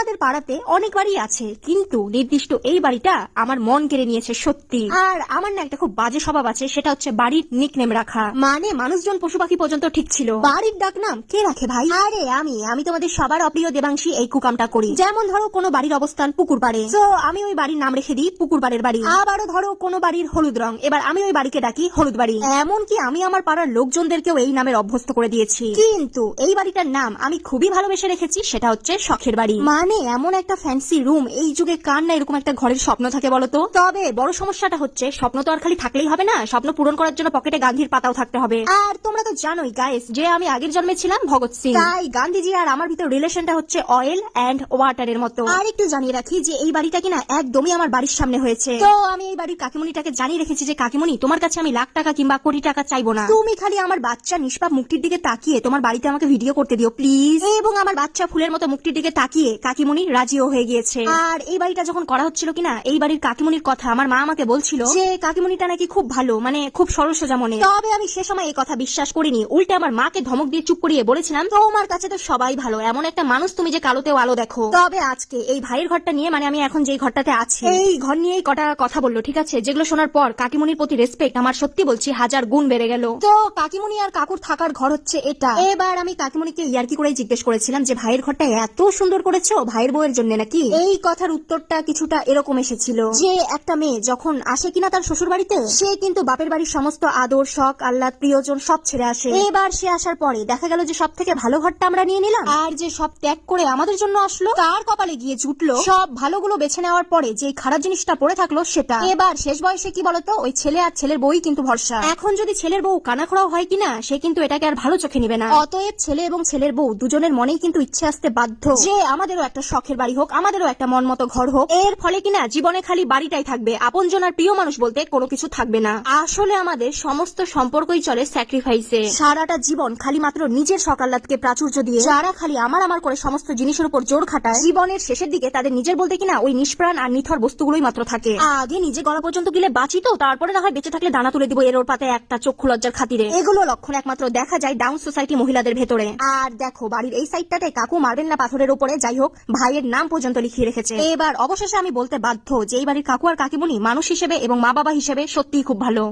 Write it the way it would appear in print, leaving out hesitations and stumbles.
আমাদের পাড়াতে অনেক বাড়ি আছে, কিন্তু নির্দিষ্ট এই বাড়িটা আমার মন কেড়ে নিয়েছে সত্যি। আর আমার না একটা খুব বাজে স্বভাব আছে, সেটা হচ্ছে বাড়ির নিকনেম রাখা। মানে মানুষজন পশু পাখি পর্যন্ত ঠিক ছিল, বাড়ির ডাক নাম কে রাখে ভাই? আরে আমি তোমাদের সবার অপ্রিয় দেবাংশী এই কুকামটা করি। যেমন ধরো কোনো বাড়ির অবস্থান পুকুর পাড়ে, তো আমি ওই বাড়ির নাম রেখে দিই পুকুর পাড়ের বাড়ি। আবারও ধরো কোনো বাড়ির হলুদ রং, এবার আমি ওই বাড়িকে ডাকি হলুদ বাড়ি। এমনকি আমি আমার পাড়ার লোকজনদেরকেও এই নামের অভ্যস্ত করে দিয়েছি। কিন্তু এই বাড়িটার নাম আমি খুবই ভালোবেসে রেখেছি, সেটা হচ্ছে শখের বাড়ি। মানে এমন একটা ফ্যান্সি রুম, এই যুগে কার না এরকম একটা ঘরের স্বপ্ন থাকে বলতো? তবে বড় সমস্যাটা হচ্ছে স্বপ্ন তো আর খালি থাকলেই হবে না, স্বপ্ন পূরণ করার জন্য পকেটে গান্ধীর পাতাও থাকতে হবে। আর তোমরা তো জানোই গাইস যে আমি আগের জন্মে ছিলাম ভগৎ সিং, তাই গান্ধীজি আর আমার ভিতর রিলেশনটা হচ্ছে অয়েল এন্ড ওয়াটারের মতো। আর একটু জানিয়ে রাখি যে এই বাড়িটা কিনা একদমই আমার বাড়ির সামনে হয়েছে, তো আমি এই বাড়ির কাকিমণিটাকে জানিয়ে রেখেছি যে কাকিমণি, তোমার কাছে আমি লাখ টাকা কিংবা কোটি টাকা চাইবো না, তুমি খালি আমার বাচ্চা নিষ্পাপ মুখটির দিকে তাকিয়ে তোমার বাড়িতে আমাকে ভিডিও করতে দিও প্লিজ। এবং আমার বাচ্চা ফুলের মতো মুখটির দিকে তাকিয়ে কাকিমণি রাজিও হয়ে গিয়েছে। আর এই বাড়িটা যখন করা হচ্ছিল কিনা, এই বাড়ির কাকিমণির কথা আমার মা আমাকে বলছিল যে কাকিমণিটা নাকি খুব ভালো, মানে খুব সরল সোজা মনে। তবে আমি সে সময় এই কথা বিশ্বাস করিনি, উল্টে আমার মাকে ধমক দিয়ে চুপ করিয়ে বলেছিলাম, তোমার কাছে তো সবাই ভালো, এমন একটা মানুষ তুমি যে কালোতেও আলো দেখো। তবে আজকে এই ভাইয়ের ঘরটা নিয়ে, মানে আমি এখন যেই ঘরটাতে আছি, এই ঘর নিয়েই কটা কথা বললো, ঠিক আছে, যেগুলো শোনার পর কাকিমণির প্রতি রেসপেক্ট আমার সত্যি বলছি হাজার গুণ বেড়ে গেল। তো কাকিমণি আর কাকুর থাকার ঘর হচ্ছে এটা। এবার আমি কাকিমণিকে ইয়ার্কি করে জিজ্ঞেস করেছিলাম যে ভাইয়ের ঘরটা এত সুন্দর করেছো ভাইয়ের বউয়ের জন্য নাকি? এই কথার উত্তরটা কিছুটা এরকম এসেছিল যে একটা মেয়ে যখন আসে কিনা তার শ্বশুর বাড়িতে, সে কিন্তু বাপের বাড়ির সমস্ত আদর শখ আহ্লাদ প্রিয়জন সব ছেড়ে আসে। এবার সে আসার পরে দেখা গেল যে সব থেকে ভালো ঘরটা আমরা নিয়ে নিলাম, আর যে সব ত্যাগ করে আমাদের জন্য আসলো তার কপালে গিয়ে জুটলো সব ভালোগুলো বেছে নেওয়ার পরে যে খারাপ জিনিসটা পড়ে থাকলো সেটা। এবার শেষ বয়সে কি বলতো, ওই ছেলে আর ছেলের বউই কিন্তু ভরসা। এখন যদি ছেলের বউ কানাখড়াও হয় কিনা, সে কিন্তু এটাকে আর ভালো চোখে নিবে না। অতএব ছেলে এবং ছেলের বউ দুজনের মনেই কিন্তু ইচ্ছে আসতে বাধ্য যে আমাদেরও একটা শখের বাড়ি হোক, আমাদেরও একটা মন মতো ঘর হোক। এর ফলে কিনা জীবনে খালি বাড়িটাই থাকবে, আপনজন আর প্রিয় মানুষ বলতে কোনো কিছু থাকবে না। আসলে আমাদের সমস্ত সম্পর্কই চলে স্যাক্রিফাইসে। সারাটা জীবন খালি মাত্র নিজের শখ আহ্লাদকে প্রাচুর্য দিয়ে যারা খালি আমার করে সমস্ত জিনিসের উপর জোর খাটায়, জীবনের শেষের দিকে তাদের নিজের বলতে কিনা ওই নিষ্প্রাণ আর নিথর বস্তুগুলোই মাত্র থাকে। আগে নিজে গলা পর্যন্ত গিলে বাঁচি, তো তারপরে না হয় বেঁচে থাকলে দানা তুলে দিব এর ওর পাতে একটা চক্ষু লজ্জার খাতিরে। এগুলো লক্ষণ একমাত্র দেখা যায় ডাউন সোসাইটি মহিলাদের ভেতরে। আর দেখো বাড়ির এই সাইডটাতে কাকু মারবেন না পাথরের উপরে, যাই হোক ভাইয়ের নাম পর্যন্ত লিখিয়ে রেখেছে। এবার অবশেষে আমি বলতে বাধ্য যে এই বাড়ির কাকু আর কাকিমণি মানুষ হিসেবে এবং মা বাবা হিসেবে সত্যিই খুব ভালো।